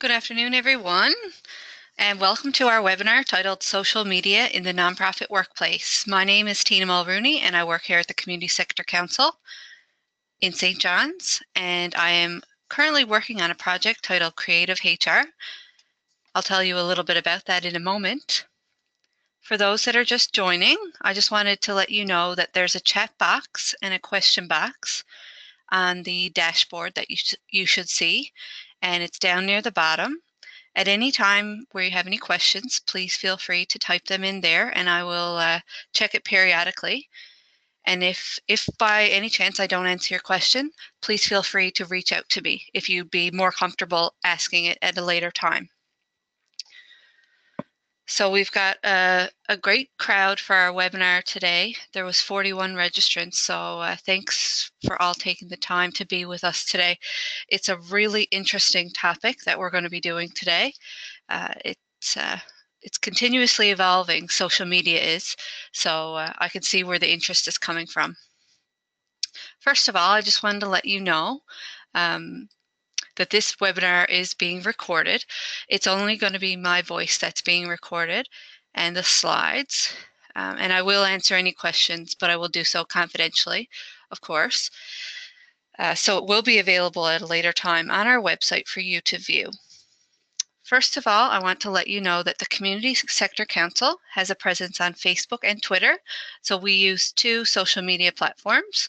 Good afternoon, everyone, and welcome to our webinar titled Social Media in the Nonprofit Workplace. My name is Tina Mulrooney, and I work here at the Community Sector Council in St. John's, and I am currently working on a project titled Creative HR. I'll tell you a little bit about that in a moment. For those that are just joining, I just wanted to let you know that there's a chat box and a question box on the dashboard that you should see, and it's down near the bottom. At any time where you have any questions, please feel free to type them in there and I will check it periodically. And if by any chance I don't answer your question, please feel free to reach out to me if you'd be more comfortable asking it at a later time. So we've got a great crowd for our webinar today. There was 41 registrants, so thanks for all taking the time to be with us today. It's a really interesting topic that we're going to be doing today. It's continuously evolving, social media is, so I can see where the interest is coming from. First of all, I just wanted to let you know that this webinar is being recorded. It's only going to be my voice that's being recorded and the slides. And I will answer any questions, but I will do so confidentially, of course. So it will be available at a later time on our website for you to view. First of all, I want to let you know that the Community Sector Council has a presence on Facebook and Twitter. So we use two social media platforms.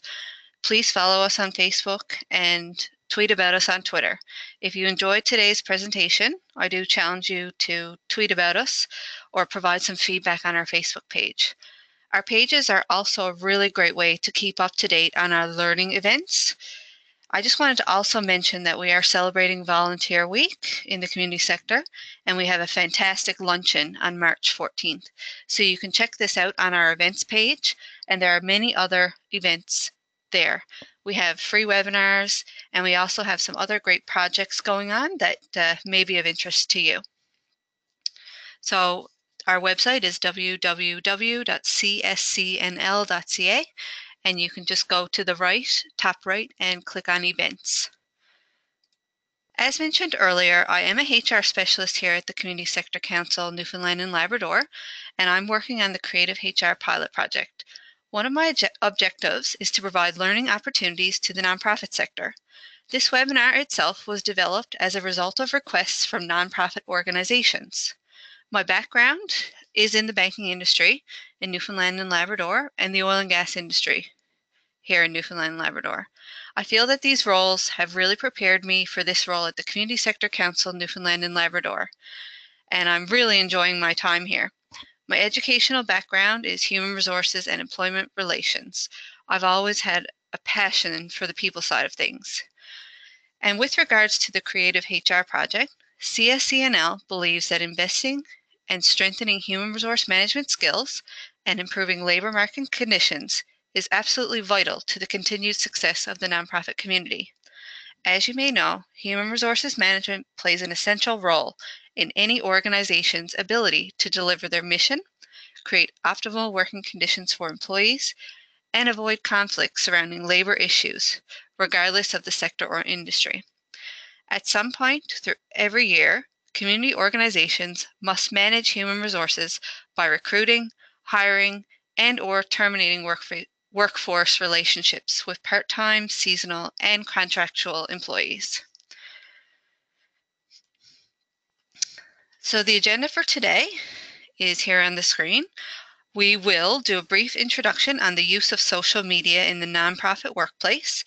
Please follow us on Facebook and tweet about us on Twitter. If you enjoyed today's presentation, I do challenge you to tweet about us or provide some feedback on our Facebook page. Our pages are also a really great way to keep up to date on our learning events. I just wanted to also mention that we are celebrating Volunteer Week in the community sector, and we have a fantastic luncheon on March 14th. So you can check this out on our events page, and there are many other events there. We have free webinars, and we also have some other great projects going on that may be of interest to you. So our website is www.cscnl.ca, and you can just go to the top right, and click on events. As mentioned earlier, I am a HR specialist here at the Community Sector Council, Newfoundland and Labrador, and I'm working on the Creative HR pilot project. One of my objectives is to provide learning opportunities to the nonprofit sector. This webinar itself was developed as a result of requests from nonprofit organizations. My background is in the banking industry in Newfoundland and Labrador and the oil and gas industry here in Newfoundland and Labrador. I feel that these roles have really prepared me for this role at the Community Sector Council, Newfoundland and Labrador, and I'm really enjoying my time here. My educational background is human resources and employment relations. I've always had a passion for the people side of things. And with regards to the Creative HR project, CSCNL believes that investing and strengthening human resource management skills and improving labor market conditions is absolutely vital to the continued success of the nonprofit community. As you may know, human resources management plays an essential role in any organization's ability to deliver their mission, create optimal working conditions for employees, and avoid conflicts surrounding labor issues, regardless of the sector or industry. At some point through every year, community organizations must manage human resources by recruiting, hiring, and/or terminating workforce relationships with part-time, seasonal, and contractual employees. So the agenda for today is here on the screen. We will do a brief introduction on the use of social media in the nonprofit workplace,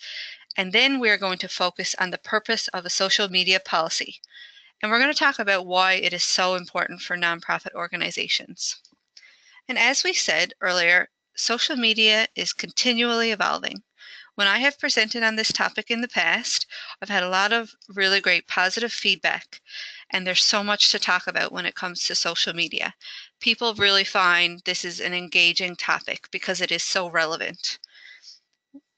and then we are going to focus on the purpose of a social media policy. And we're going to talk about why it is so important for nonprofit organizations. And as we said earlier, social media is continually evolving. When I have presented on this topic in the past, I've had a lot of really great positive feedback, and there's so much to talk about when it comes to social media. People really find this is an engaging topic because it is so relevant.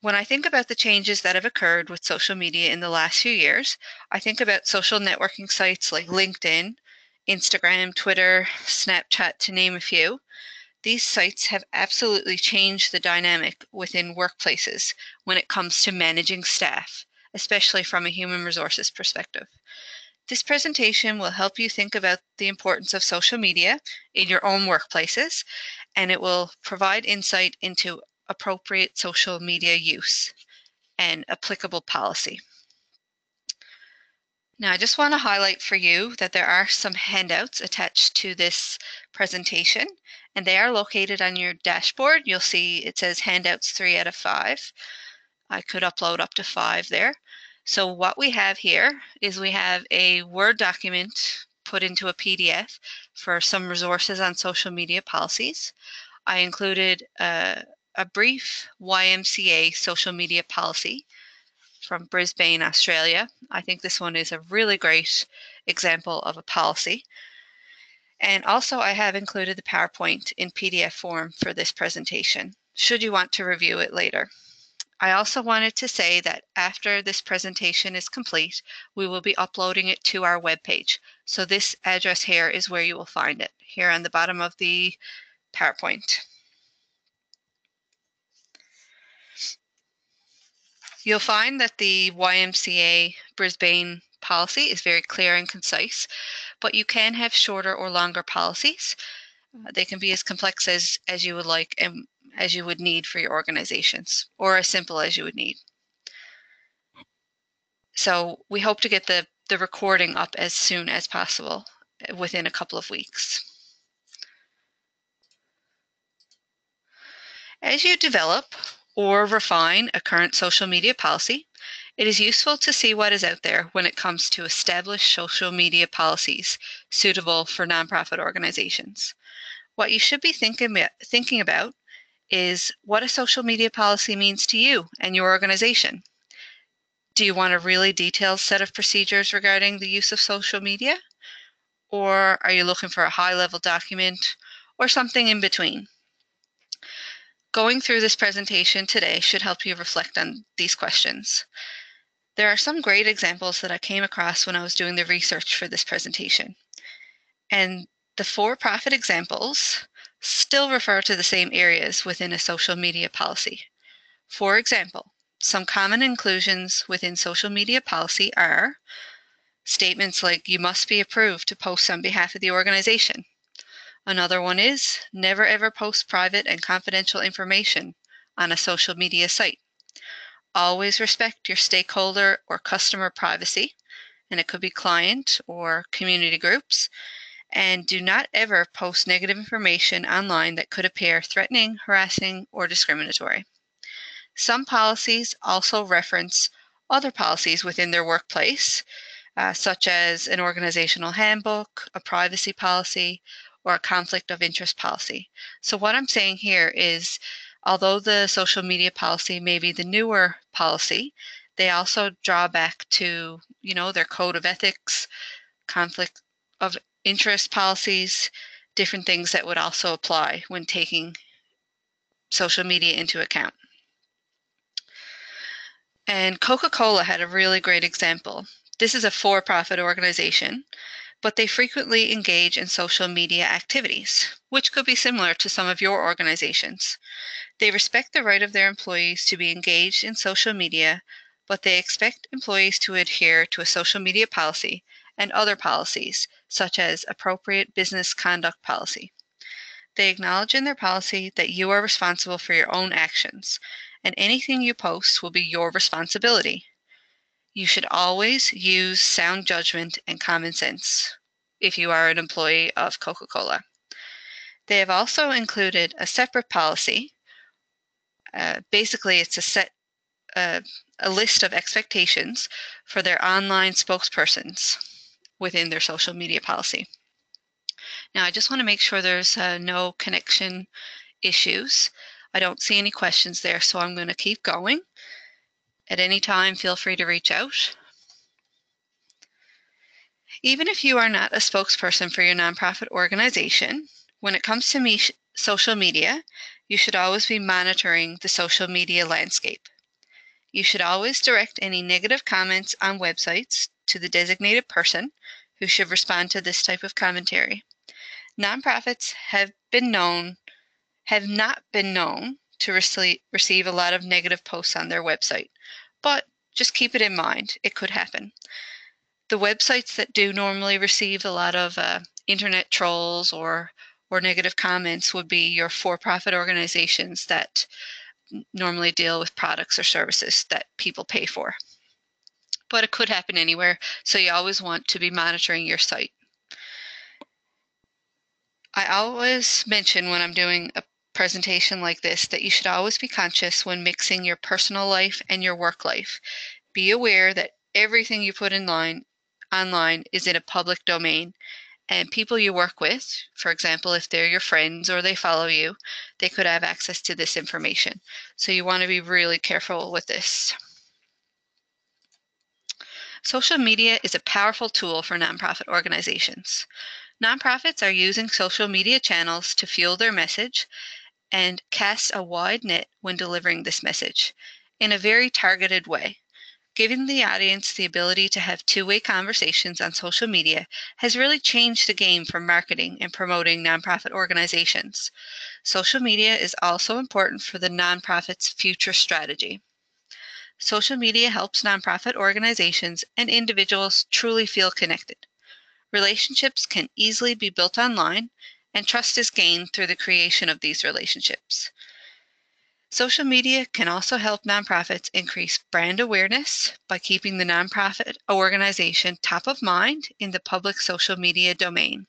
When I think about the changes that have occurred with social media in the last few years, I think about social networking sites like LinkedIn, Instagram, Twitter, Snapchat, to name a few. These sites have absolutely changed the dynamic within workplaces when it comes to managing staff, especially from a human resources perspective. This presentation will help you think about the importance of social media in your own workplaces, and it will provide insight into appropriate social media use and applicable policy. Now, I just want to highlight for you that there are some handouts attached to this presentation, and they are located on your dashboard. You'll see it says handouts 3 out of 5. I could upload up to 5 there. So what we have here is we have a Word document put into a PDF for some resources on social media policies. I included a brief YMCA social media policy from Brisbane, Australia. I think this one is a really great example of a policy. And also I have included the PowerPoint in PDF form for this presentation, should you want to review it later. I also wanted to say that after this presentation is complete, we will be uploading it to our webpage. So this address here is where you will find it, here on the bottom of the PowerPoint. You'll find that the YMCA Brisbane policy is very clear and concise, but you can have shorter or longer policies. They can be as complex as you would like and as you would need for your organizations, or as simple as you would need. So we hope to get the recording up as soon as possible, within a couple of weeks. As you develop or refine a current social media policy, it is useful to see what is out there when it comes to established social media policies suitable for nonprofit organizations. What you should be thinking about is what a social media policy means to you and your organization. Do you want a really detailed set of procedures regarding the use of social media? Or are you looking for a high-level document or something in between? Going through this presentation today should help you reflect on these questions. There are some great examples that I came across when I was doing the research for this presentation. And the for-profit examples still refer to the same areas within a social media policy. For example, some common inclusions within social media policy are statements like you must be approved to post on behalf of the organization. Another one is never ever post private and confidential information on a social media site. Always respect your stakeholder or customer privacy, and it could be client or community groups. And do not ever post negative information online that could appear threatening, harassing, or discriminatory. Some policies also reference other policies within their workplace, such as an organizational handbook, a privacy policy, or a conflict of interest policy. So what I'm saying here is, although the social media policy may be the newer policy, they also draw back to, their code of ethics, conflict of interest policies, different things that would also apply when taking social media into account. And Coca-Cola had a really great example. This is a for-profit organization, but they frequently engage in social media activities, which could be similar to some of your organizations. They respect the right of their employees to be engaged in social media, but they expect employees to adhere to a social media policy and other policies, such as appropriate business conduct policy. They acknowledge in their policy that you are responsible for your own actions, and anything you post will be your responsibility. You should always use sound judgment and common sense if you are an employee of Coca-Cola. They have also included a separate policy. Basically, it's a list of expectations for their online spokespersons within their social media policy. Now, I just want to make sure there's no connection issues. I don't see any questions there, so I'm going to keep going. At any time, feel free to reach out. Even if you are not a spokesperson for your nonprofit organization, when it comes to social media, you should always be monitoring the social media landscape. You should always direct any negative comments on websites to the designated person who should respond to this type of commentary. Nonprofits have not been known to receive a lot of negative posts on their website, but just keep it in mind, it could happen. The websites that do normally receive a lot of internet trolls or negative comments would be your for-profit organizations that normally deal with products or services that people pay for. But it could happen anywhere, so you always want to be monitoring your site. I always mention when I'm doing a presentation like this that you should always be conscious when mixing your personal life and your work life. Be aware that everything you put online is in a public domain, and people you work with, for example, if they're your friends or they follow you, they could have access to this information. So you want to be really careful with this. Social media is a powerful tool for nonprofit organizations. Nonprofits are using social media channels to fuel their message and cast a wide net when delivering this message in a very targeted way. Giving the audience the ability to have two-way conversations on social media has really changed the game for marketing and promoting nonprofit organizations. Social media is also important for the nonprofit's future strategy. Social media helps nonprofit organizations and individuals truly feel connected. Relationships can easily be built online, and trust is gained through the creation of these relationships. Social media can also help nonprofits increase brand awareness by keeping the nonprofit organization top of mind in the public social media domain.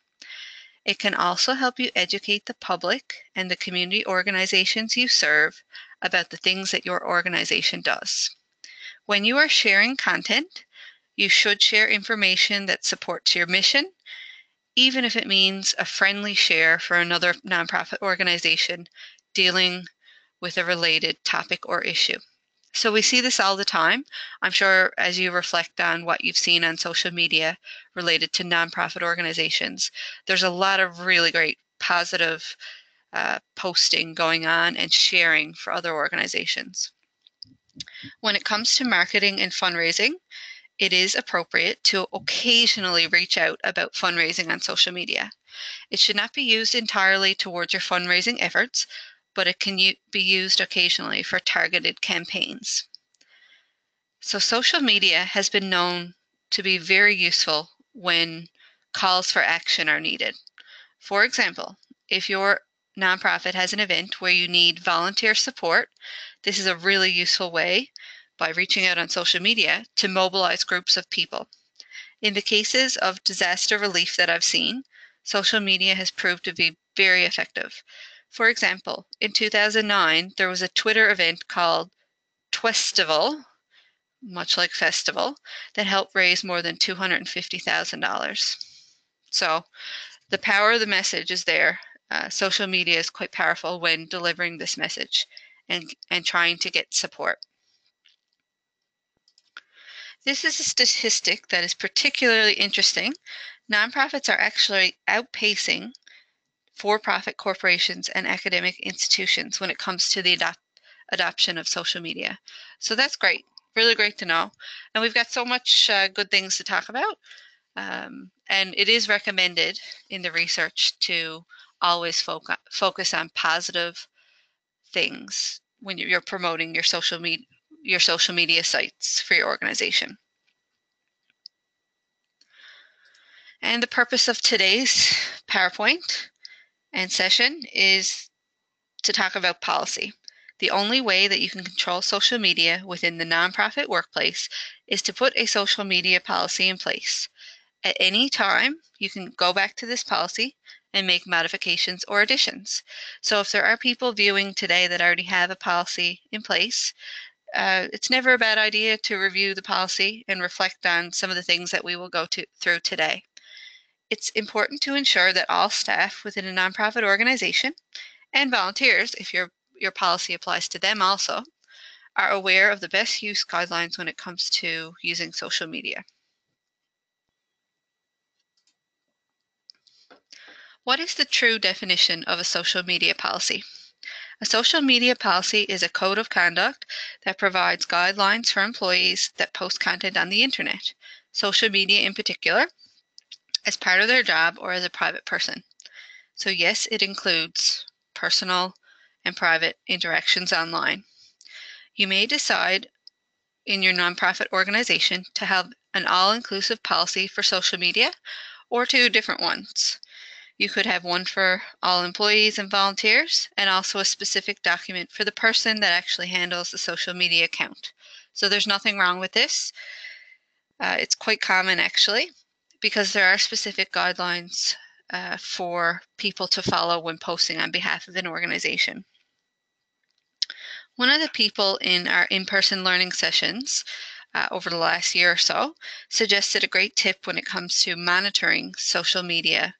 It can also help you educate the public and the community organizations you serve about the things that your organization does. When you are sharing content, you should share information that supports your mission, even if it means a friendly share for another nonprofit organization dealing with a related topic or issue. So we see this all the time. I'm sure as you reflect on what you've seen on social media related to nonprofit organizations, there's a lot of really great positive posting going on and sharing for other organizations. When it comes to marketing and fundraising, it is appropriate to occasionally reach out about fundraising on social media. It should not be used entirely towards your fundraising efforts, but it can be used occasionally for targeted campaigns. So social media has been known to be very useful when calls for action are needed. For example, if your nonprofit has an event where you need volunteer support, this is a really useful way by reaching out on social media to mobilize groups of people. In the cases of disaster relief that I've seen, social media has proved to be very effective. For example, in 2009, there was a Twitter event called Twestival, much like festival, that helped raise more than $250,000. So the power of the message is there. Social media is quite powerful when delivering this message and trying to get support. This is a statistic that is particularly interesting. Nonprofits are actually outpacing for-profit corporations and academic institutions when it comes to the adoption of social media. So that's great, really great to know. And we've got so much good things to talk about. And it is recommended in the research to always focus on positive things when you're promoting your social media sites for your organization. And the purpose of today's PowerPoint and session is to talk about policy. The only way that you can control social media within the nonprofit workplace is to put a social media policy in place. At any time, you can go back to this policy and make modifications or additions. So if there are people viewing today that already have a policy in place, it's never a bad idea to review the policy and reflect on some of the things that we will go through today. It's important to ensure that all staff within a nonprofit organization and volunteers, if your policy applies to them also, are aware of the best use guidelines when it comes to using social media. What is the true definition of a social media policy? A social media policy is a code of conduct that provides guidelines for employees that post content on the internet, social media in particular, as part of their job or as a private person. So yes, it includes personal and private interactions online. You may decide in your nonprofit organization to have an all-inclusive policy for social media or two different ones. You could have one for all employees and volunteers, and also a specific document for the person that actually handles the social media account. So there's nothing wrong with this. It's quite common actually, because there are specific guidelines for people to follow when posting on behalf of an organization. One of the people in our in-person learning sessions over the last year or so suggested a great tip when it comes to monitoring social media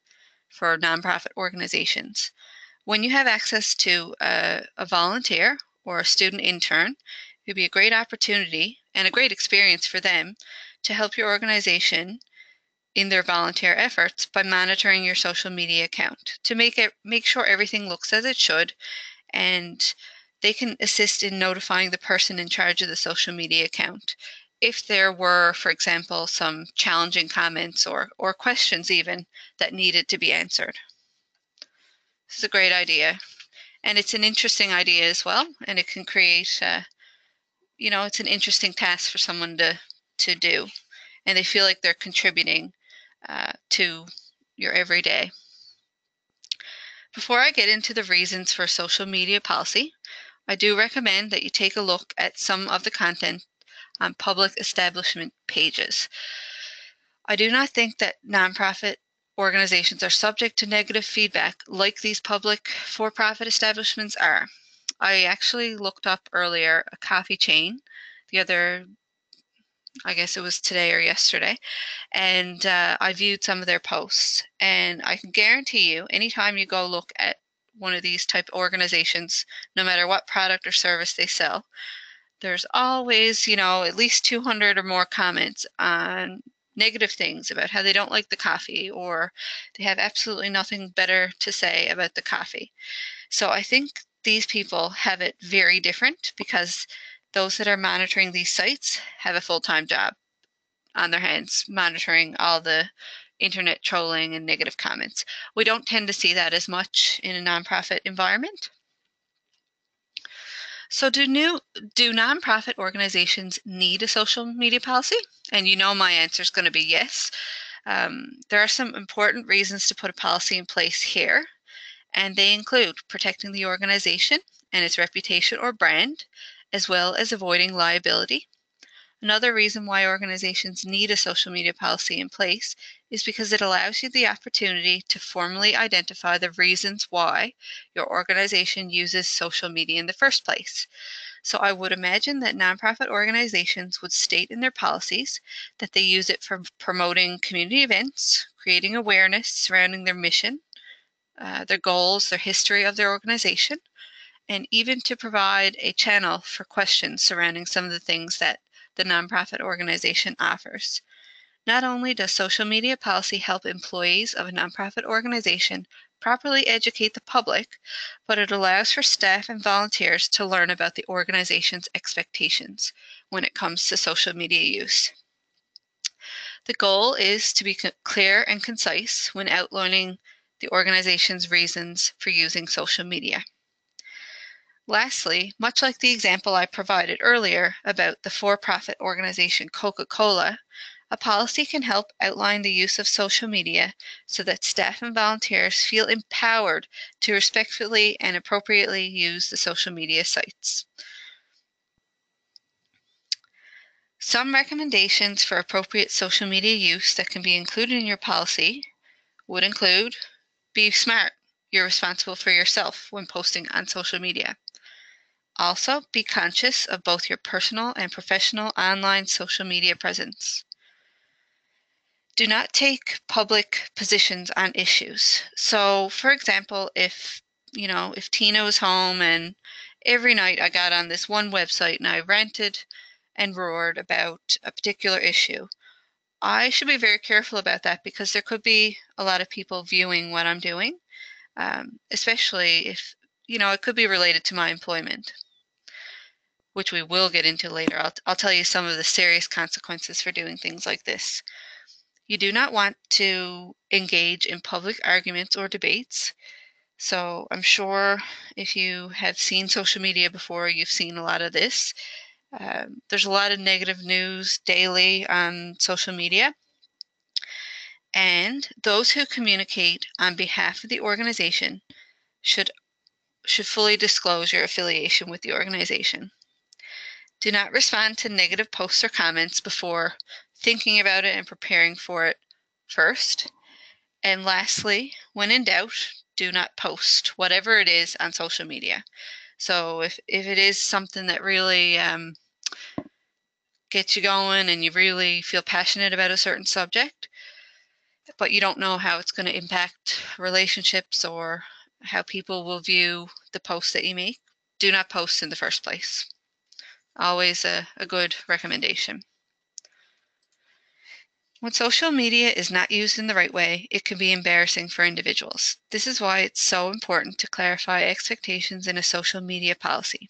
for nonprofit organizations. When you have access to a volunteer or a student intern, it would be a great opportunity and a great experience for them to help your organization in their volunteer efforts by monitoring your social media account to make sure everything looks as it should, and they can assist in notifying the person in charge of the social media account if there were, for example, some challenging comments or questions even that needed to be answered. This is a great idea, and it's an interesting idea as well, and it can create, it's an interesting task for someone to do, and they feel like they're contributing to your everyday. Before I get into the reasons for social media policy, I do recommend that you take a look at some of the content on public establishment pages. I do not think that nonprofit organizations are subject to negative feedback like these public for-profit establishments are. I actually looked up earlier a coffee chain I guess it was today or yesterday, and I viewed some of their posts. And I can guarantee you, anytime you go look at one of these type of organizations, no matter what product or service they sell, there's always, at least 200 or more comments on negative things about how they don't like the coffee, or they have absolutely nothing better to say about the coffee. So I think these people have it very different, because those that are monitoring these sites have a full-time job on their hands monitoring all the internet trolling and negative comments. We don't tend to see that as much in a nonprofit environment. So do nonprofit organizations need a social media policy? And my answer is going to be yes. There are some important reasons to put a policy in place here, and they include protecting the organization and its reputation or brand, as well as avoiding liability. Another reason why organizations need a social media policy in place is because it allows you the opportunity to formally identify the reasons why your organization uses social media in the first place. So I would imagine that nonprofit organizations would state in their policies that they use it for promoting community events, creating awareness surrounding their mission, their goals, their history of their organization, and even to provide a channel for questions surrounding some of the things that the nonprofit organization offers. Not only does social media policy help employees of a nonprofit organization properly educate the public, but it allows for staff and volunteers to learn about the organization's expectations when it comes to social media use. The goal is to be clear and concise when outlining the organization's reasons for using social media. Lastly, much like the example I provided earlier about the for-profit organization Coca-Cola, a policy can help outline the use of social media so that staff and volunteers feel empowered to respectfully and appropriately use the social media sites. Some recommendations for appropriate social media use that can be included in your policy would include: be smart. You're responsible for yourself when posting on social media. Also, be conscious of both your personal and professional online social media presence. Do not take public positions on issues. So, for example, if Tina was home and every night I got on this one website and I ranted and roared about a particular issue, I should be very careful about that, because there could be a lot of people viewing what I'm doing, especially if, it could be related to my employment, which we will get into later. I'll tell you some of the serious consequences for doing things like this. You do not want to engage in public arguments or debates. So I'm sure if you have seen social media before, you've seen a lot of this. There's a lot of negative news daily on social media, and those who communicate on behalf of the organization should fully disclose your affiliation with the organization. Do not respond to negative posts or comments before thinking about it and preparing for it first. And lastly, when in doubt, do not post whatever it is on social media. So if it is something that really gets you going and you really feel passionate about a certain subject, but you don't know how it's going to impact relationships or how people will view the posts that you make, do not post in the first place. Always a good recommendation. When social media is not used in the right way, it can be embarrassing for individuals. This is why it's so important to clarify expectations in a social media policy.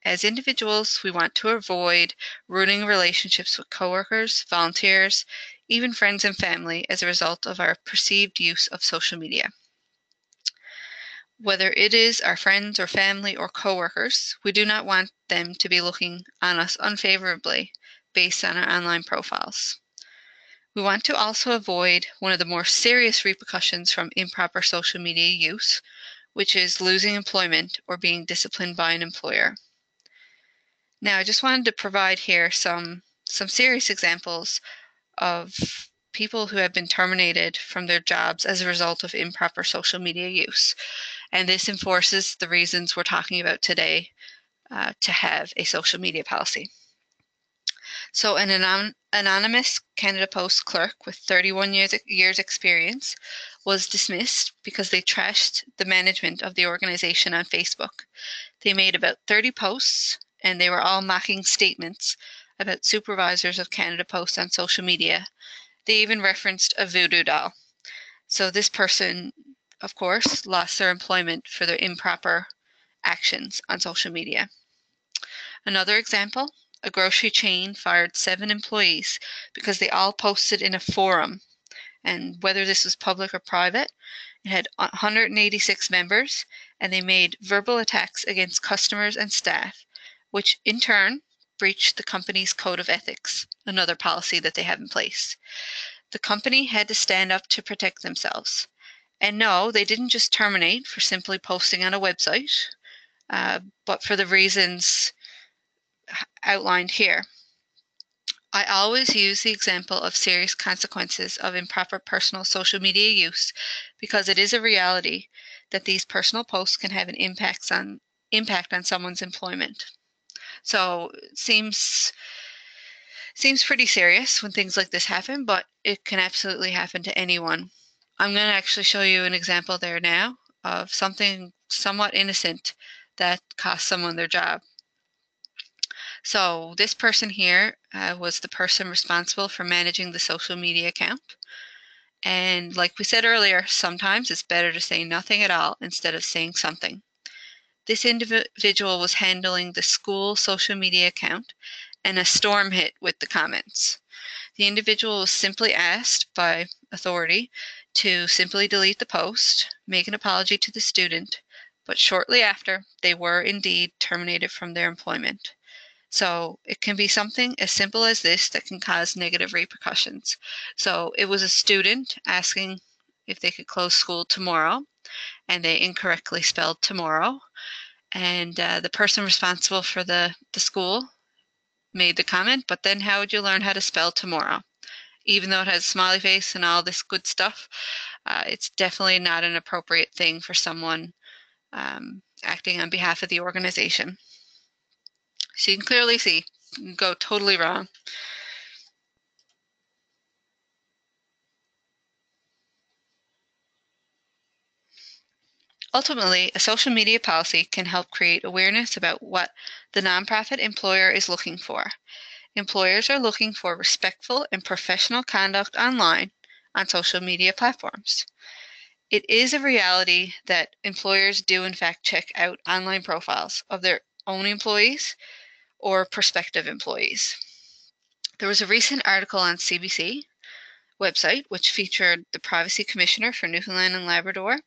As individuals, we want to avoid ruining relationships with coworkers, volunteers, even friends and family as a result of our perceived use of social media. Whether it is our friends or family or coworkers, we do not want them to be looking on us unfavorably based on our online profiles. We want to also avoid one of the more serious repercussions from improper social media use, which is losing employment or being disciplined by an employer. Now, I just wanted to provide here some serious examples of people who have been terminated from their jobs as a result of improper social media use. And this enforces the reasons we're talking about today to have a social media policy. So an anonymous Canada Post clerk with 31 years experience was dismissed because they trashed the management of the organization on Facebook. They made about 30 posts, and they were all mocking statements about supervisors of Canada Post on social media. They even referenced a voodoo doll. So this person, of course, lost their employment for their improper actions on social media. Another example, a grocery chain fired 7 employees because they all posted in a forum, and whether this was public or private, it had 186 members, and they made verbal attacks against customers and staff, which in turn breached the company's code of ethics, another policy that they have in place. The company had to stand up to protect themselves. And no, they didn't just terminate for simply posting on a website, but for the reasons outlined here. I always use the example of serious consequences of improper personal social media use because it is a reality that these personal posts can have an impact on someone's employment. So it seems pretty serious when things like this happen, but it can absolutely happen to anyone. I'm going to actually show you an example there now of something somewhat innocent that cost someone their job. So this person here was the person responsible for managing the social media account. And like we said earlier, sometimes it's better to say nothing at all instead of saying something. This individual was handling the school social media account, and a storm hit with the comments. The individual was simply asked by authority to simply delete the post, make an apology to the student, but shortly after, they were indeed terminated from their employment. So it can be something as simple as this that can cause negative repercussions. So it was a student asking if they could close school tomorrow, and they incorrectly spelled tomorrow. And the person responsible for the school made the comment, but then how would you learn how to spell tomorrow? Even though it has a smiley face and all this good stuff, it's definitely not an appropriate thing for someone acting on behalf of the organization. So you can clearly see, you can go totally wrong. Ultimately, a social media policy can help create awareness about what the nonprofit employer is looking for. Employers are looking for respectful and professional conduct online on social media platforms. It is a reality that employers do in fact check out online profiles of their own employees or prospective employees. There was a recent article on CBC website which featured the Privacy Commissioner for Newfoundland and Labrador,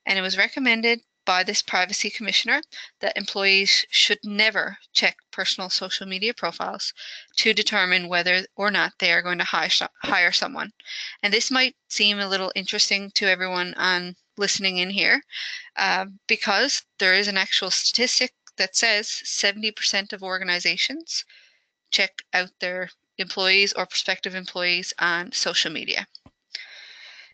and it was recommended by this privacy commissioner that employees should never check personal social media profiles to determine whether or not they are going to hire someone. And this might seem a little interesting to everyone on listening in here, because there is an actual statistic that says 70% of organizations check out their employees or prospective employees on social media.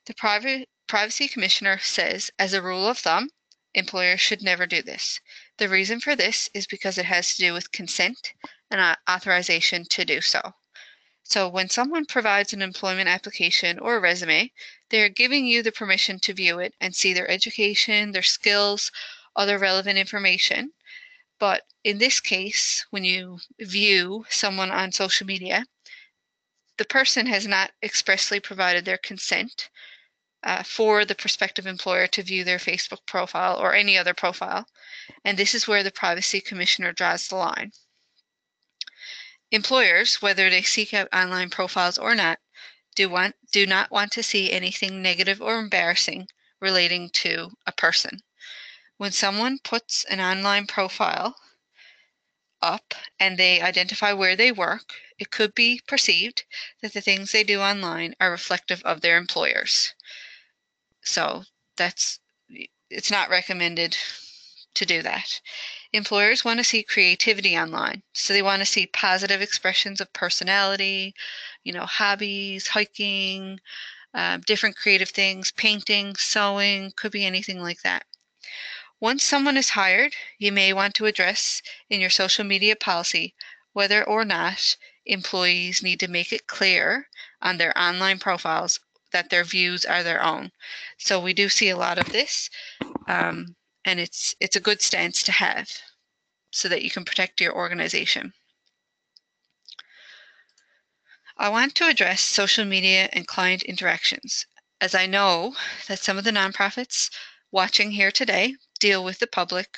The privacy commissioner says, as a rule of thumb, employers should never do this. The reason for this is because it has to do with consent and authorization to do so. So when someone provides an employment application or a resume, they're giving you the permission to view it and see their education, their skills, other relevant information. But in this case, when you view someone on social media, the person has not expressly provided their consent for the prospective employer to view their Facebook profile or any other profile. And this is where the privacy commissioner draws the line. Employers, whether they seek out online profiles or not, do not want to see anything negative or embarrassing relating to a person. When someone puts an online profile up and they identify where they work, it could be perceived that the things they do online are reflective of their employers. So it's not recommended to do that. Employers want to see creativity online. So they want to see positive expressions of personality, hobbies, hiking, different creative things, painting, sewing, could be anything like that. Once someone is hired, you may want to address in your social media policy whether or not employees need to make it clear on their online profiles that their views are their own. So we do see a lot of this, and it's a good stance to have so that you can protect your organization. I want to address social media and client interactions, as I know that some of the nonprofits watching here today deal with the public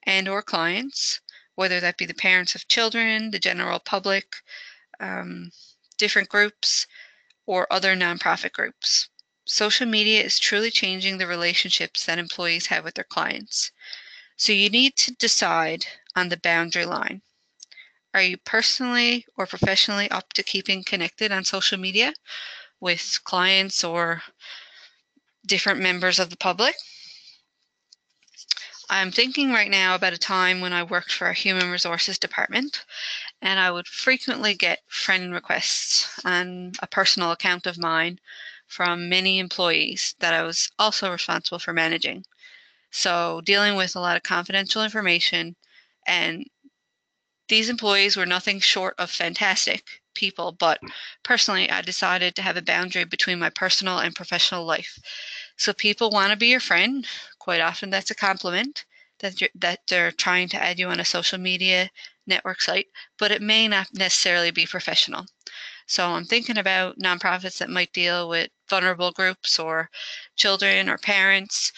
and or clients, whether that be the parents of children, the general public, different groups, or other nonprofit groups. Social media is truly changing the relationships that employees have with their clients. So you need to decide on the boundary line. Are you personally or professionally up to keeping connected on social media with clients or different members of the public? I'm thinking right now about a time when I worked for a human resources department, and I would frequently get friend requests on a personal account of mine from many employees that I was also responsible for managing. So dealing with a lot of confidential information, and these employees were nothing short of fantastic people, but personally I decided to have a boundary between my personal and professional life. So people want to be your friend. Quite often that's a compliment that they're trying to add you on a social media network site, but it may not necessarily be professional. So I'm thinking about nonprofits that might deal with vulnerable groups or children or parents,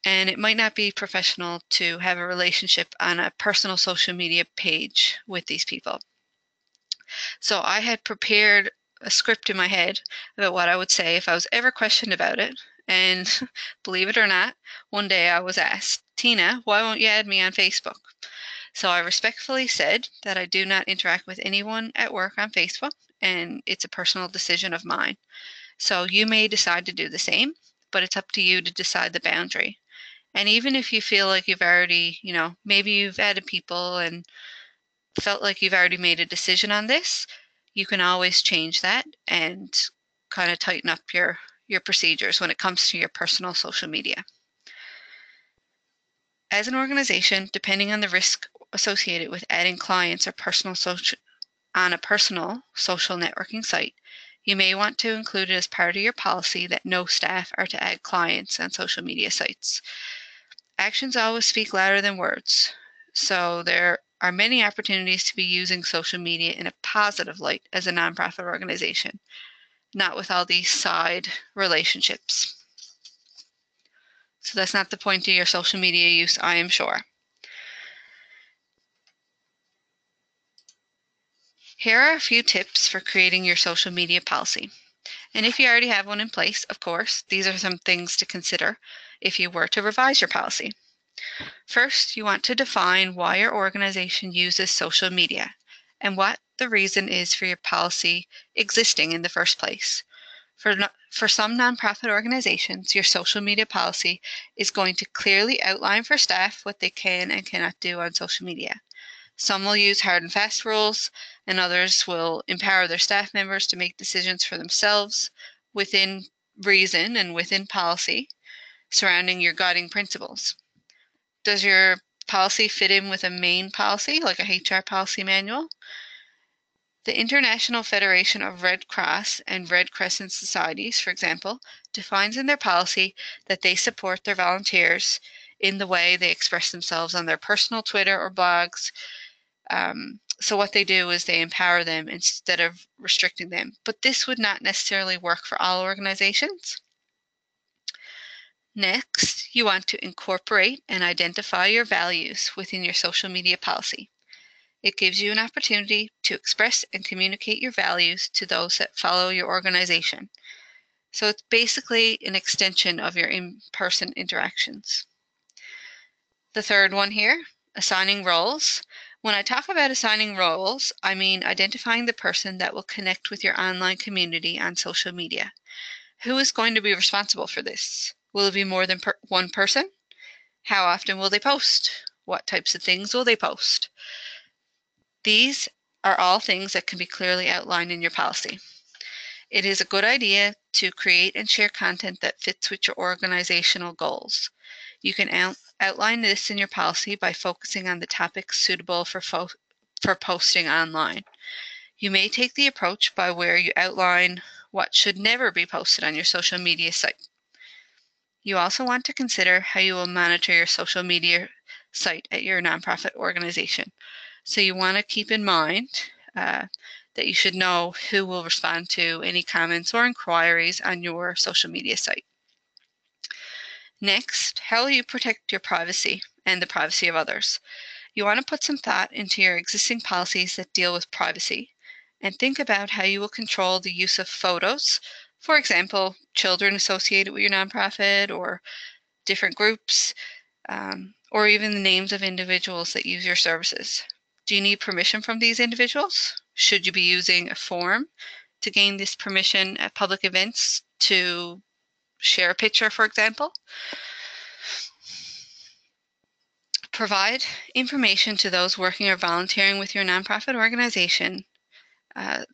and it might not be professional to have a relationship on a personal social media page with these people. So I had prepared a script in my head about what I would say if I was ever questioned about it. And believe it or not, one day I was asked, Tina, why won't you add me on Facebook? So I respectfully said that I do not interact with anyone at work on Facebook, and it's a personal decision of mine. So you may decide to do the same, but it's up to you to decide the boundary. And even if you feel like you've already, maybe you've added people and felt like you've already made a decision on this, you can always change that and kind of tighten up your procedures when it comes to your personal social media. As an organization, depending on the risk associated with adding clients or on a personal social networking site, you may want to include it as part of your policy that no staff are to add clients on social media sites. Actions always speak louder than words, so there are many opportunities to be using social media in a positive light as a nonprofit organization, not with all these side relationships. So that's not the point of your social media use, I am sure. Here are a few tips for creating your social media policy. And if you already have one in place, of course, these are some things to consider if you were to revise your policy. First, you want to define why your organization uses social media and what the reason is for your policy existing in the first place. For some nonprofit organizations, your social media policy is going to clearly outline for staff what they can and cannot do on social media. Some will use hard and fast rules, and others will empower their staff members to make decisions for themselves within reason and within policy surrounding your guiding principles. Does your policy fit in with a main policy, like a HR policy manual? The International Federation of Red Cross and Red Crescent Societies, for example, defines in their policy that they support their volunteers in the way they express themselves on their personal Twitter or blogs. So what they do is they empower them instead of restricting them. But this would not necessarily work for all organizations. Next, you want to incorporate and identify your values within your social media policy. It gives you an opportunity to express and communicate your values to those that follow your organization. So it's basically an extension of your in-person interactions. The third one here, assigning roles. When I talk about assigning roles, I mean identifying the person that will connect with your online community on social media. Who is going to be responsible for this? Will it be more than one person? How often will they post? What types of things will they post? These are all things that can be clearly outlined in your policy. It is a good idea to create and share content that fits with your organizational goals. You can outline this in your policy by focusing on the topics suitable for posting online. You may take the approach by where you outline what should never be posted on your social media site. You also want to consider how you will monitor your social media site at your nonprofit organization. So you want to keep in mind that you should know who will respond to any comments or inquiries on your social media site. Next, how will you protect your privacy and the privacy of others? You want to put some thought into your existing policies that deal with privacy and think about how you will control the use of photos. For example, children associated with your nonprofit or different groups, or even the names of individuals that use your services. Do you need permission from these individuals? Should you be using a form to gain this permission at public events to share a picture, for example? Provide information to those working or volunteering with your nonprofit organization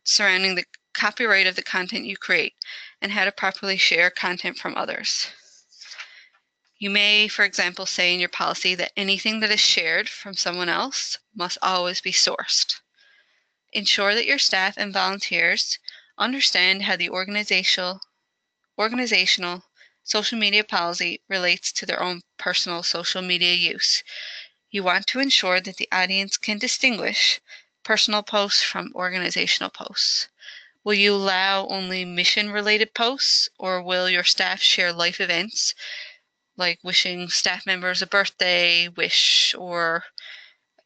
surrounding the copyright of the content you create and how to properly share content from others. You may, for example, say in your policy that anything that is shared from someone else must always be sourced. Ensure that your staff and volunteers understand how the organizational social media policy relates to their own personal social media use. You want to ensure that the audience can distinguish personal posts from organizational posts. Will you allow only mission-related posts, or will your staff share life events like wishing staff members a birthday wish or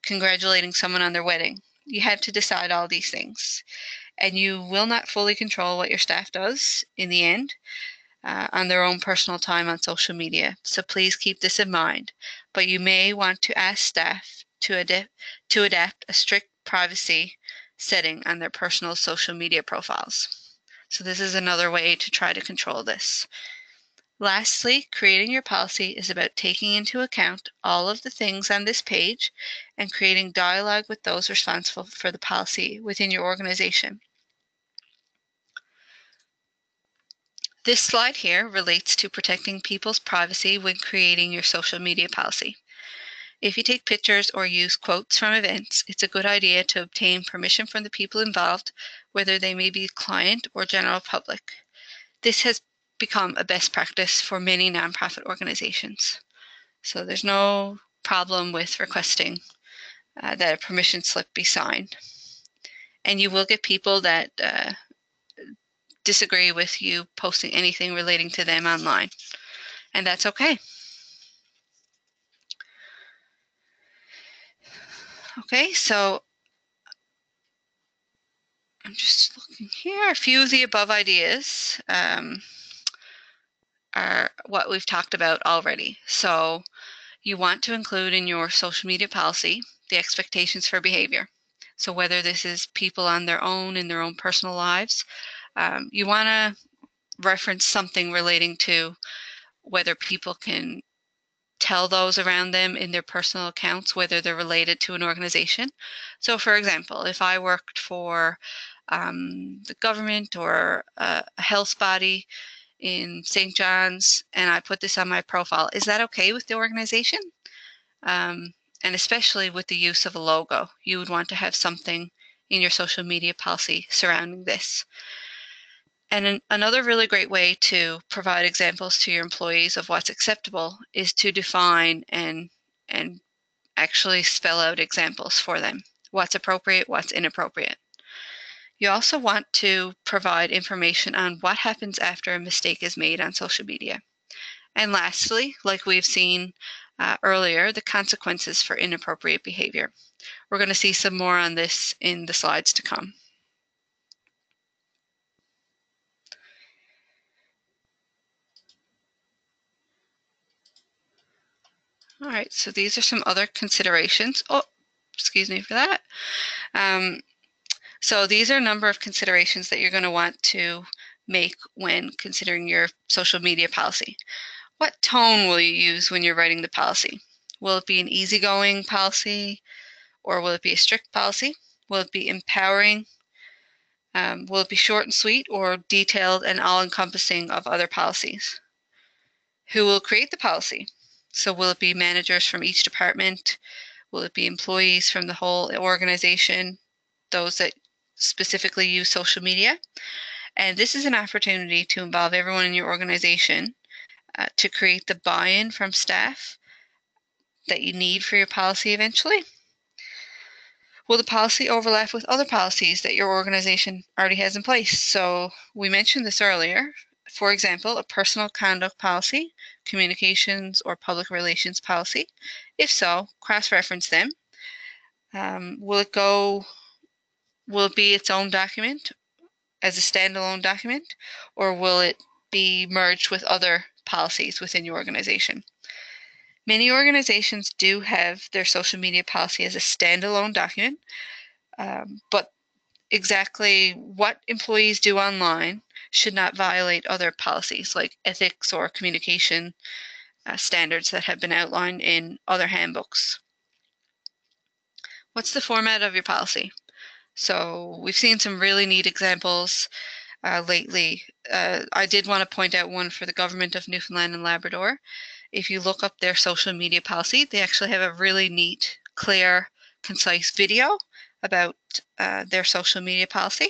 congratulating someone on their wedding? You have to decide all these things. And you will not fully control what your staff does in the end on their own personal time on social media. So please keep this in mind. But you may want to ask staff to adapt a strict privacy setting on their personal social media profiles. So this is another way to try to control this. Lastly, creating your policy is about taking into account all of the things on this page and creating dialogue with those responsible for the policy within your organization. This slide here relates to protecting people's privacy when creating your social media policy. If you take pictures or use quotes from events, it's a good idea to obtain permission from the people involved, whether they may be client or general public. This has become a best practice for many nonprofit organizations. So there's no problem with requesting that a permission slip be signed. And you will get people that disagree with you posting anything relating to them online, and that's okay. Okay, so I'm just looking here. A few of the above ideas are what we've talked about already. So You want to include in your social media policy the expectations for behavior. So whether this is people on their own in their own personal lives, you want to reference something relating to whether people can tell those around them in their personal accounts whether they're related to an organization. So for example, if I worked for the government or a health body in St. John's and I put this on my profile, is that okay with the organization? And especially with the use of a logo, you would want to have something in your social media policy surrounding this. And another really great way to provide examples to your employees of what's acceptable is to define and actually spell out examples for them. What's appropriate, what's inappropriate. You also want to provide information on what happens after a mistake is made on social media. And lastly, like we've seen earlier, the consequences for inappropriate behavior. We're going to see some more on this in the slides to come. All right, so these are some other considerations. Oh, excuse me for that. So these are a number of considerations that you're going to want to make when considering your social media policy. What tone will you use when you're writing the policy? Will it be an easygoing policy or will it be a strict policy? Will it be empowering? Will it be short and sweet or detailed and all-encompassing of other policies? Who will create the policy? So will it be managers from each department? Will it be employees from the whole organization, those that specifically use social media? And this is an opportunity to involve everyone in your organization to create the buy-in from staff that you need for your policy eventually. Will the policy overlap with other policies that your organization already has in place? So we mentioned this earlier. For example, a personal conduct policy, communications, or public relations policy. If so, cross-reference them. Will it be its own document as a standalone document, or will it be merged with other policies within your organization? Many organizations do have their social media policy as a standalone document, but exactly what employees do online should not violate other policies like ethics or communication standards that have been outlined in other handbooks. What's the format of your policy? So we've seen some really neat examples lately. I did want to point out one for the government of Newfoundland and Labrador. If you look up their social media policy, they actually have a really neat, clear, concise video about their social media policy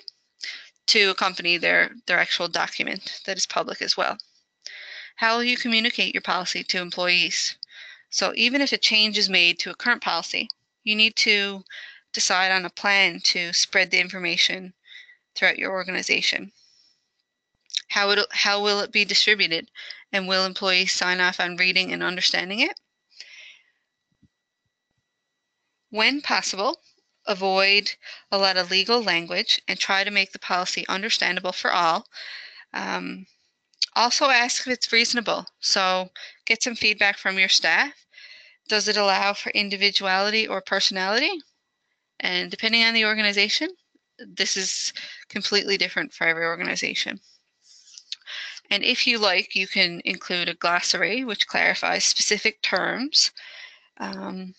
to accompany their actual document that is public as well. How will you communicate your policy to employees? So even if a change is made to a current policy, you need to decide on a plan to spread the information throughout your organization. How will it be distributed? And will employees sign off on reading and understanding it? When possible, avoid a lot of legal language and try to make the policy understandable for all. Also ask if it's reasonable. So get some feedback from your staff. Does it allow for individuality or personality? And depending on the organization, this is completely different for every organization. And if you like, you can include a glossary which clarifies specific terms that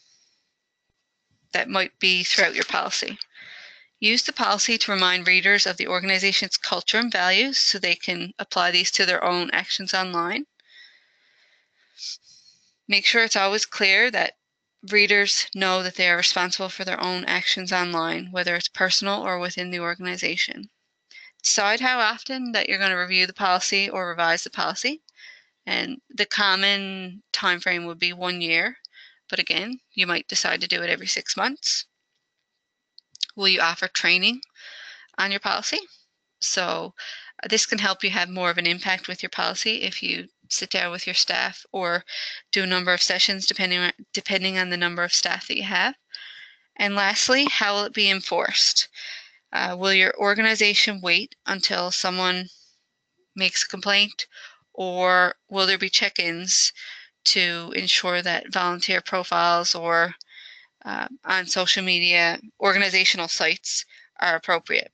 might be throughout your policy. Use the policy to remind readers of the organization's culture and values so they can apply these to their own actions online. Make sure it's always clear that readers know that they are responsible for their own actions online, whether it's personal or within the organization. Decide how often that you're going to review the policy or revise the policy. And the common time frame would be 1 year. But again, you might decide to do it every 6 months. Will you offer training on your policy? So this can help you have more of an impact with your policy if you sit down with your staff or do a number of sessions depending on the number of staff that you have. And lastly, how will it be enforced? Will your organization wait until someone makes a complaint, or will there be check-ins to ensure that volunteer profiles or on social media organizational sites are appropriate.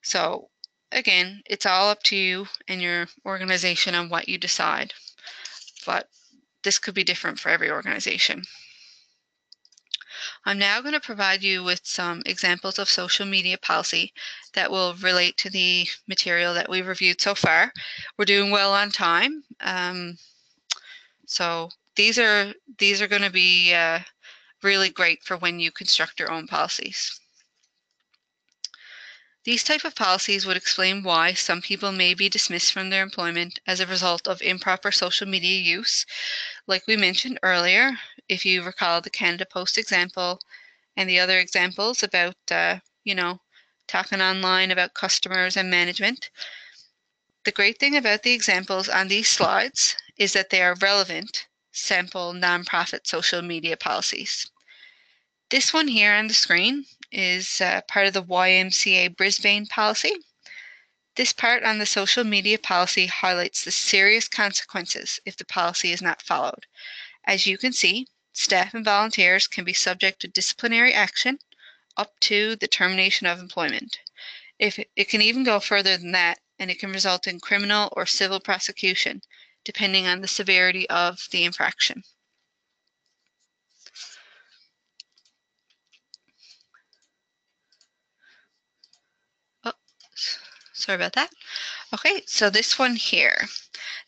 So again, it's all up to you and your organization on what you decide, but this could be different for every organization. I'm now going to provide you with some examples of social media policy that will relate to the material that we've reviewed so far. We're doing well on time. So these are going to be really great for when you construct your own policies. These type of policies would explain why some people may be dismissed from their employment as a result of improper social media use. Like we mentioned earlier, if you recall the Canada Post example and the other examples about, talking online about customers and management. The great thing about the examples on these slides is that they are relevant sample nonprofit social media policies. This one here on the screen is part of the YMCA Brisbane policy. This part on the social media policy highlights the serious consequences if the policy is not followed. As you can see, staff and volunteers can be subject to disciplinary action up to the termination of employment. It can even go further than that, and it can result in criminal or civil prosecution, depending on the severity of the infraction. Oh, sorry about that. Okay, so this one here.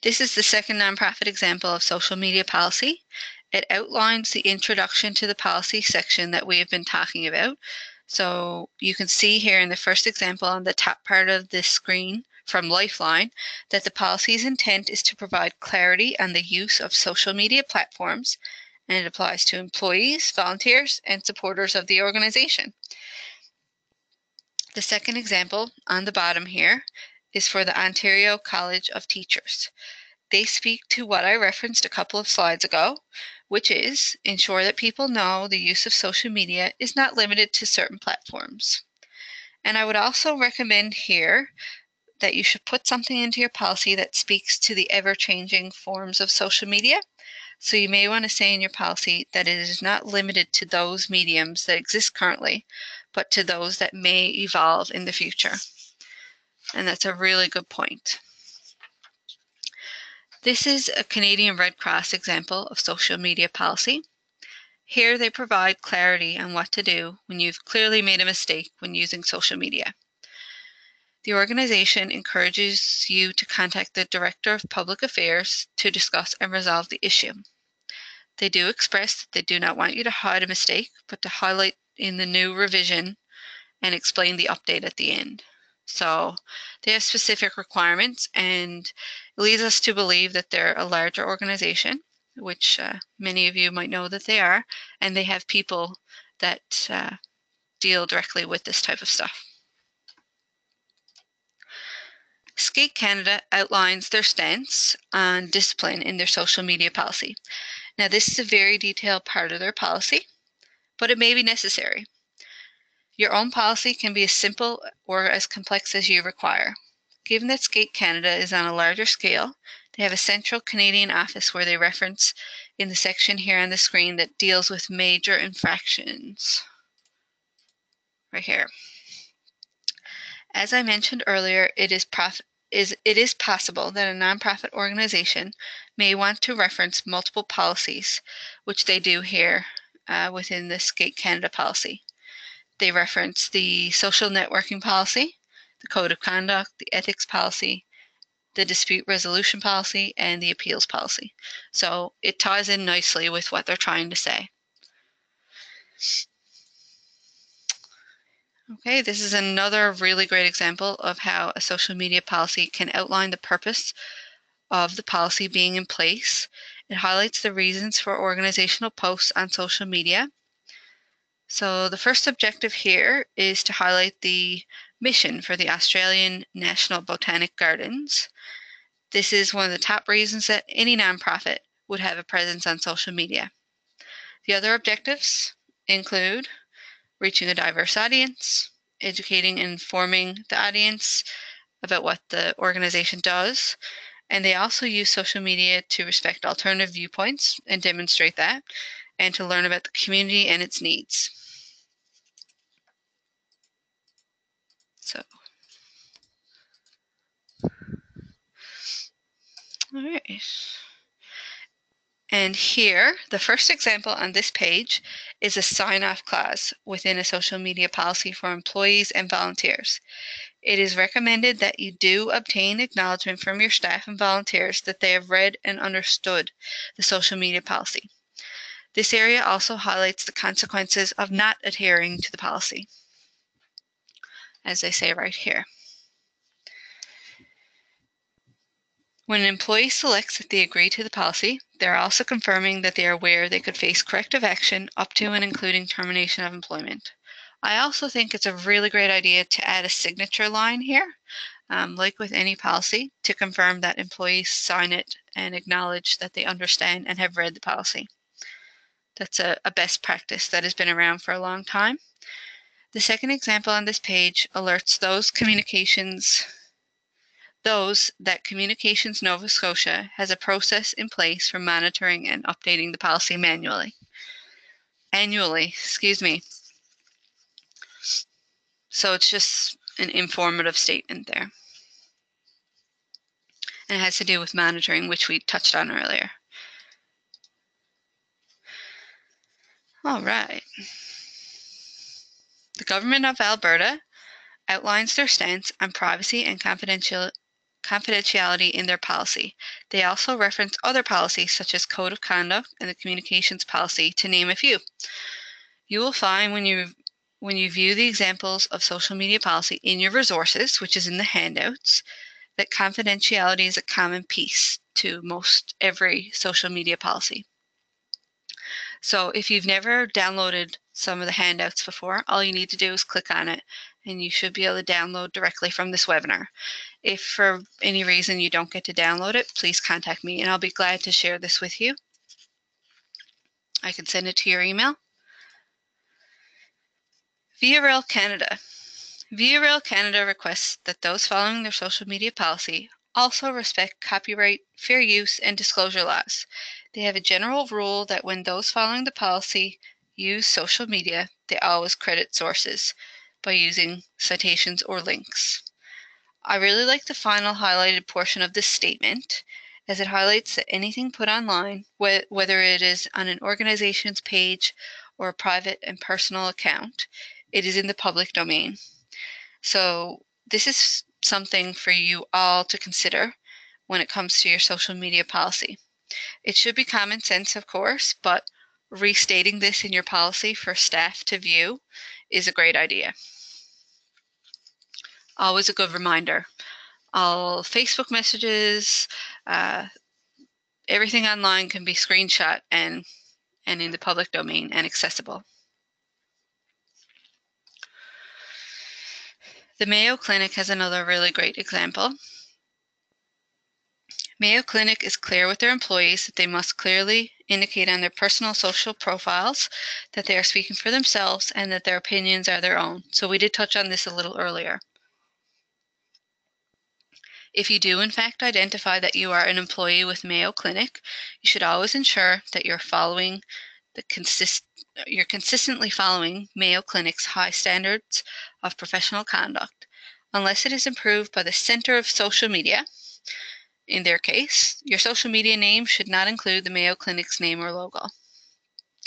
This is the second nonprofit example of social media policy. It outlines the introduction to the policy section that we have been talking about. So you can see here in the first example on the top part of this screen from Lifeline that the policy's intent is to provide clarity on the use of social media platforms, and it applies to employees, volunteers, and supporters of the organization. The second example on the bottom here is for the Ontario College of Teachers. They speak to what I referenced a couple of slides ago, which is ensure that people know the use of social media is not limited to certain platforms. And I would also recommend here that you should put something into your policy that speaks to the ever-changing forms of social media. So you may want to say in your policy that it is not limited to those mediums that exist currently, but to those that may evolve in the future. And that's a really good point. This is a Canadian Red Cross example of social media policy. Here they provide clarity on what to do when you've clearly made a mistake when using social media. The organization encourages you to contact the Director of Public Affairs to discuss and resolve the issue. They do express that they do not want you to hide a mistake, but to highlight in the new revision and explain the update at the end. So they have specific requirements, and it leads us to believe that they're a larger organization, which many of you might know that they are, and they have people that deal directly with this type of stuff. Skate Canada outlines their stance on discipline in their social media policy. Now, this is a very detailed part of their policy, but it may be necessary. Your own policy can be as simple or as complex as you require. Given that Skate Canada is on a larger scale, they have a central Canadian office where they reference in the section here on the screen that deals with major infractions. Right here. As I mentioned earlier, it is possible that a nonprofit organization may want to reference multiple policies, which they do here within the Skate Canada policy. They reference the social networking policy, the code of conduct, the ethics policy, the dispute resolution policy, and the appeals policy. So it ties in nicely with what they're trying to say. Okay, this is another really great example of how a social media policy can outline the purpose of the policy being in place. It highlights the reasons for organizational posts on social media. So the first objective here is to highlight the mission for the Australian National Botanic Gardens. This is one of the top reasons that any nonprofit would have a presence on social media. The other objectives include reaching a diverse audience, educating and informing the audience about what the organization does, And they also use social media to respect alternative viewpoints and demonstrate that, and to learn about the community and its needs. So, all right. And here, the first example on this page is a sign-off clause within a social media policy for employees and volunteers. It is recommended that you do obtain acknowledgement from your staff and volunteers that they have read and understood the social media policy. This area also highlights the consequences of not adhering to the policy, as they say right here. When an employee selects that they agree to the policy, they're also confirming that they are aware they could face corrective action up to and including termination of employment. I also think it's a really great idea to add a signature line here, like with any policy, to confirm that employees sign it and acknowledge that they understand and have read the policy. That's a best practice that has been around for a long time. The second example on this page alerts that Communications Nova Scotia has a process in place for monitoring and updating the policy annually, excuse me. So it's just an informative statement there. And it has to do with monitoring, which we touched on earlier. All right. The Government of Alberta outlines their stance on privacy and confidentiality in their policy. They also reference other policies such as Code of Conduct and the Communications Policy, to name a few. You will find when you view the examples of social media policy in your resources, which is in the handouts, that confidentiality is a common piece to most every social media policy. So if you've never downloaded some of the handouts before, all you need to do is click on it and you should be able to download directly from this webinar. If for any reason you don't get to download it, please contact me and I'll be glad to share this with you. I can send it to your email. VRL Canada. VRL Canada requests that those following their social media policy also respect copyright, fair use, and disclosure laws. They have a general rule that when those following the policy use social media, they always credit sources by using citations or links. I really like the final highlighted portion of this statement, as it highlights that anything put online, whether it is on an organization's page or a private and personal account, it is in the public domain. So this is something for you all to consider when it comes to your social media policy. It should be common sense, of course, but restating this in your policy for staff to view is a great idea. Always a good reminder. All Facebook messages, everything online can be screenshot and in the public domain and accessible. The Mayo Clinic has another really great example. Mayo Clinic is clear with their employees that they must clearly indicate on their personal social profiles that they are speaking for themselves and that their opinions are their own. So we did touch on this a little earlier. If you do in fact identify that you are an employee with Mayo Clinic, you should always ensure that you're consistently following Mayo Clinic's high standards of professional conduct, unless it is approved by the Center of Social Media. In their case, your social media name should not include the Mayo Clinic's name or logo.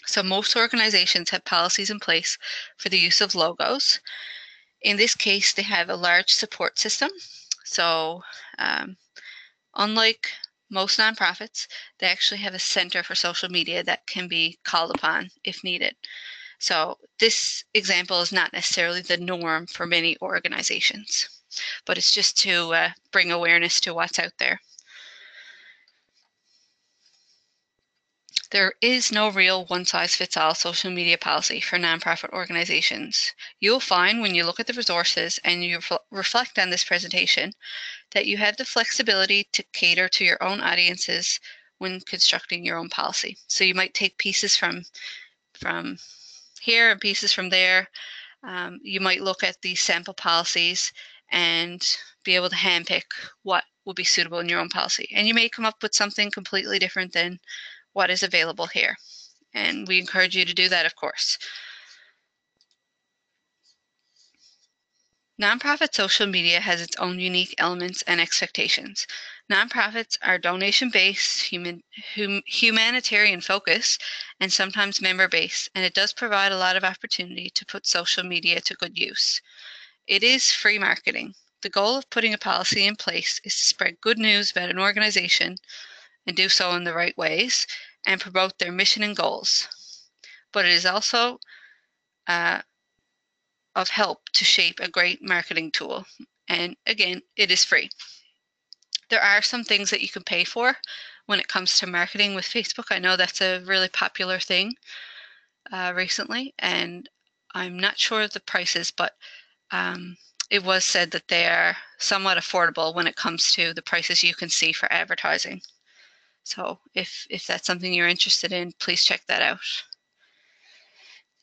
So most organizations have policies in place for the use of logos. In this case, they have a large support system. So unlike most nonprofits, they actually have a center for social media that can be called upon if needed. So this example is not necessarily the norm for many organizations, but it's just to bring awareness to what's out there. There is no real one-size-fits-all social media policy for nonprofit organizations. You'll find when you look at the resources and you reflect on this presentation that you have the flexibility to cater to your own audiences when constructing your own policy. So you might take pieces from here and pieces from there. You might look at these sample policies and be able to handpick what will be suitable in your own policy. And you may come up with something completely different than what is available here. And we encourage you to do that, of course. Nonprofit social media has its own unique elements and expectations. Nonprofits are donation-based, humanitarian focus, and sometimes member-based, and it does provide a lot of opportunity to put social media to good use. It is free marketing. The goal of putting a policy in place is to spread good news about an organization and do so in the right ways and promote their mission and goals. But it is also of help to shape a great marketing tool. And again, it is free. There are some things that you can pay for when it comes to marketing with Facebook. I know that's a really popular thing recently, and I'm not sure of the prices, but it was said that they are somewhat affordable when it comes to the prices you can see for advertising. So if that's something you're interested in, please check that out.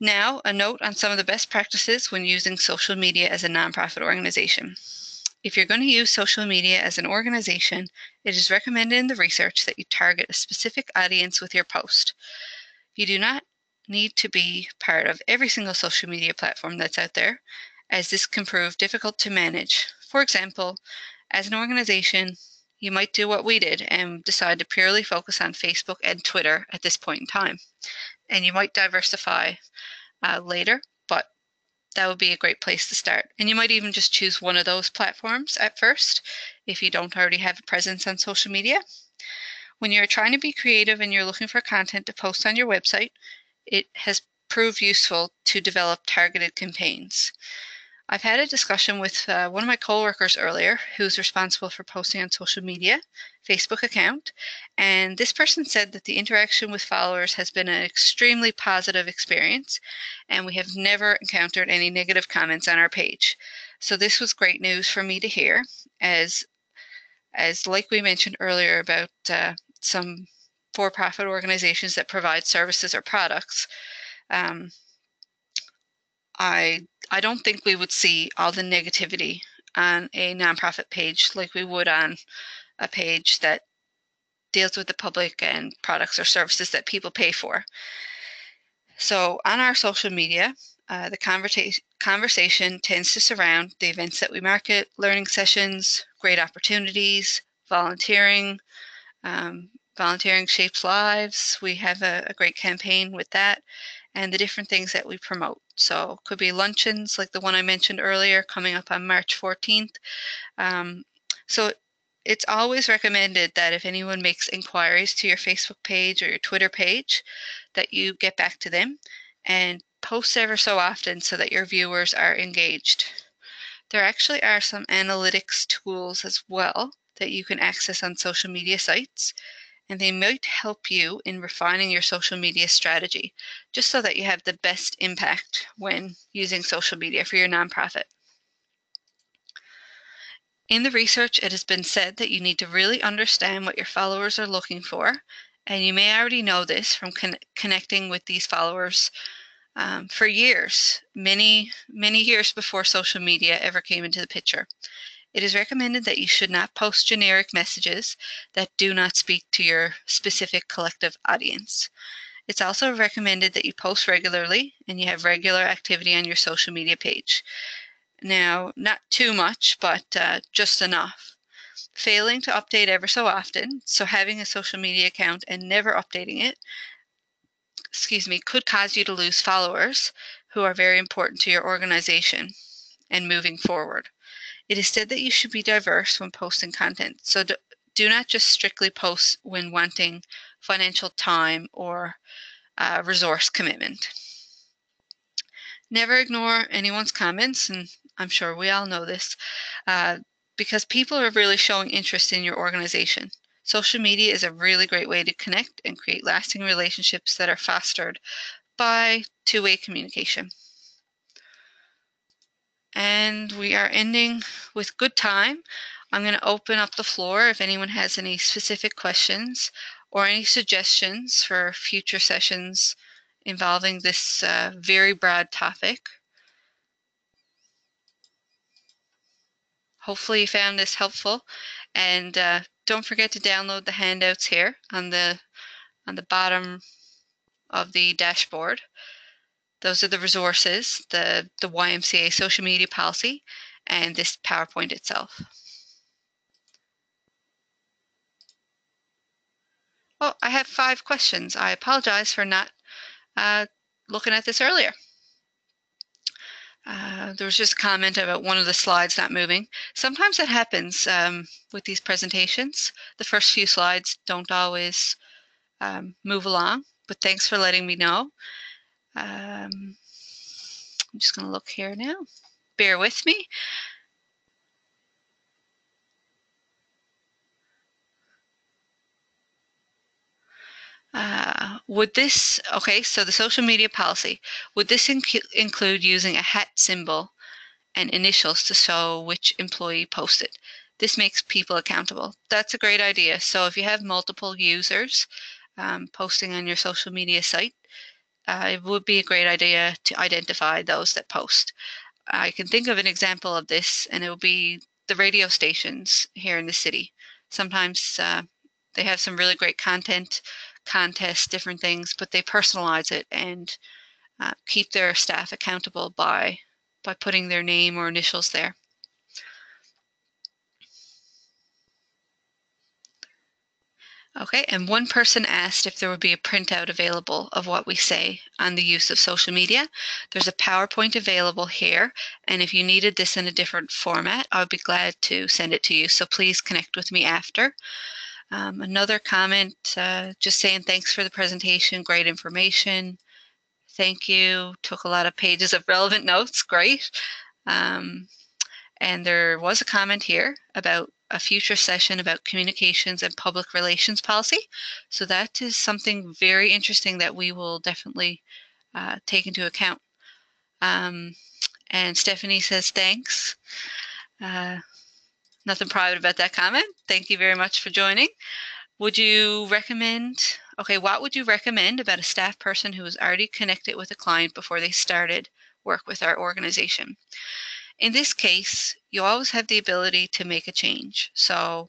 Now, a note on some of the best practices when using social media as a nonprofit organization. If you're going to use social media as an organization, it is recommended in the research that you target a specific audience with your post. You do not need to be part of every single social media platform that's out there, as this can prove difficult to manage. For example, as an organization, you might do what we did and decide to purely focus on Facebook and Twitter at this point in time. And you might diversify later, but that would be a great place to start. And you might even just choose one of those platforms at first if you don't already have a presence on social media. When you're trying to be creative and you're looking for content to post on your website, it has proved useful to develop targeted campaigns. I've had a discussion with one of my coworkers earlier who's responsible for posting on social media, Facebook account, and this person said that the interaction with followers has been an extremely positive experience, and we have never encountered any negative comments on our page. So this was great news for me to hear, as like we mentioned earlier about some for-profit organizations that provide services or products. I don't think we would see all the negativity on a nonprofit page like we would on a page that deals with the public and products or services that people pay for. So on our social media, the conversation tends to surround the events that we market, learning sessions, great opportunities, volunteering. Volunteering shapes lives. We have a great campaign with that, and the different things that we promote. So it could be luncheons like the one I mentioned earlier coming up on March 14th. So it's always recommended that if anyone makes inquiries to your Facebook page or your Twitter page, that you get back to them and post ever so often so that your viewers are engaged. There actually are some analytics tools as well that you can access on social media sites, and they might help you in refining your social media strategy, just so that you have the best impact when using social media for your nonprofit. In the research, it has been said that you need to really understand what your followers are looking for, and you may already know this from connecting with these followers for years, many years before social media ever came into the picture. It is recommended that you should not post generic messages that do not speak to your specific collective audience. It's also recommended that you post regularly and you have regular activity on your social media page. Now, not too much, but just enough. Failing to update ever so often, so having a social media account and never updating it, could cause you to lose followers who are very important to your organization and moving forward. It is said that you should be diverse when posting content, so do not just strictly post when wanting financial time or resource commitment. Never ignore anyone's comments, and I'm sure we all know this, because people are really showing interest in your organization. Social media is a really great way to connect and create lasting relationships that are fostered by two-way communication. And we are ending with good time. I'm going to open up the floor if anyone has any specific questions or any suggestions for future sessions involving this very broad topic. Hopefully you found this helpful, And don't forget to download the handouts here on the bottom of the dashboard. Those are the resources, the YMCA social media policy, and this PowerPoint itself. Oh, I have 5 questions. I apologize for not looking at this earlier. There was just a comment about one of the slides not moving. Sometimes that happens with these presentations. The first few slides don't always move along, but thanks for letting me know. I'm just going to look here now. Bear with me. Okay, so the social media policy, would this include using a hat symbol and initials to show which employee posted? This makes people accountable. That's a great idea. So if you have multiple users posting on your social media site, it would be a great idea to identify those that post. I can think of an example of this, and it will be the radio stations here in the city. Sometimes they have some really great content, contests, different things, but they personalize it and keep their staff accountable by putting their name or initials there. Okay, and one person asked if there would be a printout available of what we say on the use of social media. There's a PowerPoint available here, and if you needed this in a different format, I would be glad to send it to you, so please connect with me after. Another comment, just saying thanks for the presentation, great information. Thank you, took a lot of pages of relevant notes, great. And there was a comment here about a future session about communications and public relations policy. So that is something very interesting that we will definitely take into account. And Stephanie says, thanks. Nothing private about that comment. Thank you very much for joining. Would you recommend, okay, what would you recommend about a staff person who was already connected with a client before they started work with our organization? In this case, you always have the ability to make a change. So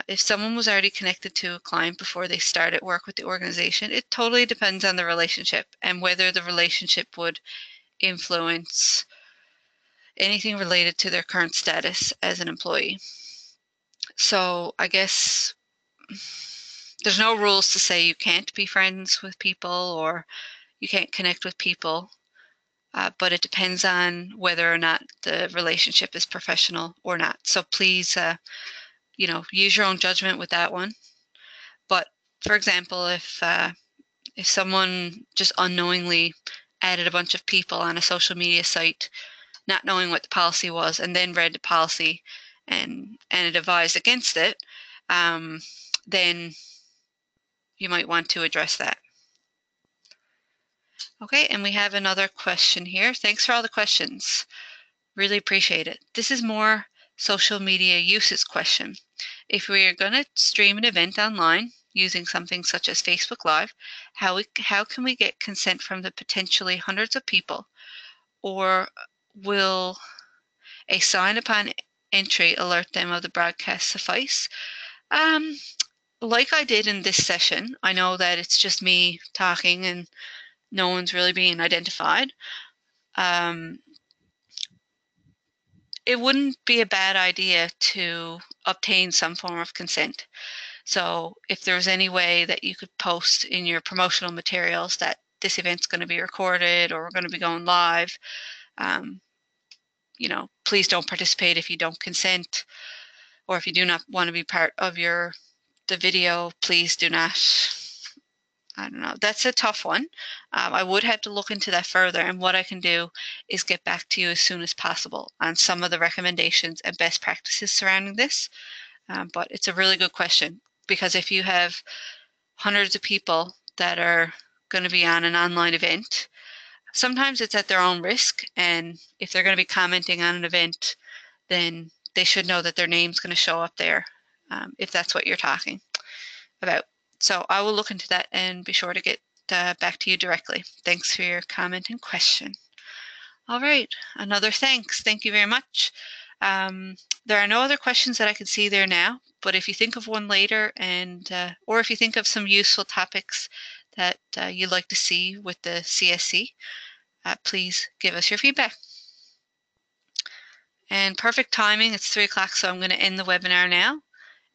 if someone was already connected to a client before they started work with the organization, it totally depends on the relationship and whether the relationship would influence anything related to their current status as an employee. So I guess there's no rules to say you can't be friends with people or you can't connect with people. But it depends on whether or not the relationship is professional or not. So please, use your own judgment with that one. But for example, if someone just unknowingly added a bunch of people on a social media site, not knowing what the policy was, and then read the policy and it advised against it, then you might want to address that. Okay, and we have another question here. Thanks for all the questions. Really appreciate it. This is more social media usage question. If we are going to stream an event online using something such as Facebook Live, how can we get consent from the potentially hundreds of people? Or will a sign upon entry alert them of the broadcast suffice? Like I did in this session, I know that it's just me talking and no one's really being identified. It wouldn't be a bad idea to obtain some form of consent. So if there's any way that you could post in your promotional materials that this event's going to be recorded or we're going to be going live, please don't participate if you don't consent, or if you do not want to be part of the video, please do not. I don't know. That's a tough one. I would have to look into that further, and what I can do is get back to you as soon as possible on some of the recommendations and best practices surrounding this. But it's a really good question, because if you have hundreds of people that are going to be on an online event, sometimes it's at their own risk, and if they're going to be commenting on an event, then they should know that their name's going to show up there, if that's what you're talking about. So I will look into that and be sure to get back to you directly. Thanks for your comment and question. All right, another thanks. Thank you very much. There are no other questions that I can see there now, but if you think of one later and or if you think of some useful topics that you'd like to see with the CSC, please give us your feedback. And perfect timing, it's 3 o'clock, so I'm going to end the webinar now.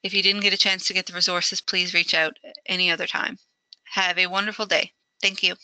If you didn't get a chance to get the resources, please reach out any other time. Have a wonderful day. Thank you.